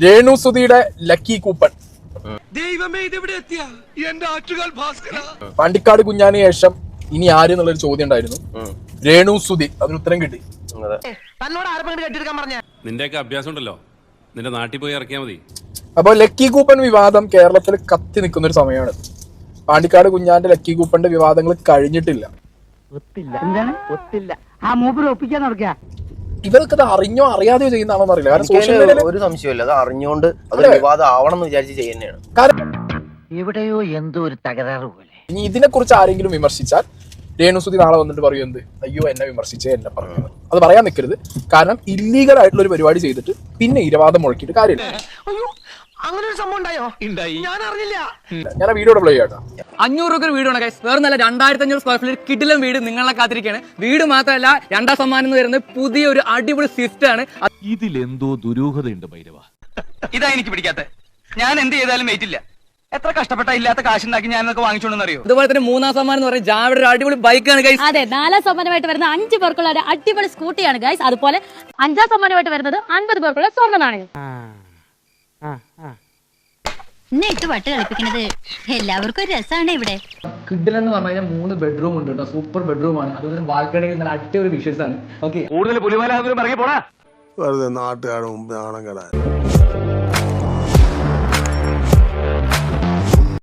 രേണുസുതിയുടെ lucky coupon. Pandikkad കുഞ്ഞാന് ശേഷം ഇനി ആര് എന്നുള്ളൊരു ചോദ്യം ഉണ്ടായിരുന്നു. രേണുസുതി, അതിന് ഉത്തരം കിട്ടി. നിന്റെയൊക്കെ അഭ്യാസം ഉണ്ടല്ലോ, നിന്റെ നാട്ടിൽ പോയി ഇറക്കിയാൽ മതി. അപ്പൊ ലക്കി കൂപ്പൺ വിവാദം കേരളത്തിൽ കത്തി നിൽക്കുന്ന ഒരു സമയമാണ്. പാണ്ടിക്കാട് കുഞ്ഞാന്റെ ലക്കി കൂപ്പന്റെ വിവാദങ്ങൾ കഴിഞ്ഞിട്ടില്ല. ഇവർക്ക് അത് അറിഞ്ഞോ അറിയാതെയോ ചെയ്യുന്നതാണോ അറിയില്ല. കാരണം സോഷ്യൽ മീഡിയയിൽ ഒരു സംശയമില്ല, അത് അറിഞ്ഞുകൊണ്ട് അത് വിവാദം ആവണം എന്ന് വിചാരിച്ച് ചെയ്യുന്നതാണ്. കാരണം എവിടെയോ എന്തോ ഒരു തകരാറ് പോലെ. ഇനി ഇതിനെ കുറിച്ച് ആരെങ്കിലും വിമർശിച്ചാൽ രേണുസുതി നാളെ വന്നിട്ട് പറയും എന്ത്, അയ്യോ എന്നെ വിമർശിച്ചേ, എന്നെ പറഞ്ഞു. അത് പറയാൻ നിൽക്കരുത്. കാരണം ഇല്ലീഗൽ ആയിട്ടുള്ള ഒരു പരിപാടി ചെയ്തിട്ട് പിന്നെ ഇരവാദം മുഴക്കിയിട്ട് കാര്യമില്ല. അങ്ങനെ ഒരു സംഭവം ഉണ്ടായോ? ഞാൻ അറിഞ്ഞില്ല. ഞാൻ ആ വീഡിയോ പ്ലേ ചെയ്യാം. 500 രൂപ വീട് ആണ് ഗൈസ്. വേറെ നല്ല 2500 സ്ക്വയർ ഫീറ്റ് കിടിലൻ വീട് നിങ്ങളെ കാത്തിരിക്കുകയാണ്. വീട് മാത്രമല്ല, 2ാം സമ്മാനം എന്ന് വരുന്നത് പുതിയൊരു അടിപൊളി സ്വിഫ്റ്റ് ആണ്. ഇതിലെന്തോ ദുരൂഹതയുണ്ട് ഭൈരവ. ഇതാ എനിക്ക് പിടിക്കാത്ത. ഞാൻ എന്ത് ചെയ്താലും വെയിറ്റില്ല. എത്ര കഷ്ടപ്പെട്ട ഇല്ലാത്ത കാശുണ്ടാക്കി ഞാൻ വാങ്ങിച്ചോണ്ടെന്നറിയോ? അതുപോലെ തന്നെ 3ാം സമ്മാനം എന്ന് പറയുന്നത് ജാവയുടെ ഒരു അടിപൊളി ബൈക്കാണ് ഗൈസ്. അതെ, 4ാം സമ്മാനമായിട്ട് വരുന്ന 5 പേർക്കുള്ള ഒരു അടിപൊളി സ്കൂട്ടിയാണ് ഗൈസ്. അതുപോലെ 5ാം സമ്മാനമായിട്ട് വരുന്നത് 50 പേർക്കുള്ള സ്വർണ്ണ നാണയം. ഇട്ട് വട്ട് കളിപ്പിക്കുന്നത് എല്ലാവർക്കും ഒരു രസമാണ്. ഇവിടെ കിടിലൻ എന്ന് പറഞ്ഞു കഴിഞ്ഞാൽ 3 ബെഡ്റൂം ഉണ്ട് കേട്ടോ. സൂപ്പർ ബെഡ്റൂമാണ്. അതുപോലെ ബാൽക്കണിയിൽ നല്ല അടിപൊളി വിഷ്വൽസ് ആണ്. ഓക്കെ, കൂടുതൽ പുലിമാല ഇറങ്ങി പോടാ. വെറുതെ നാട്ടുകാരുടെ മുമ്പ് നാണം കെടാൻ.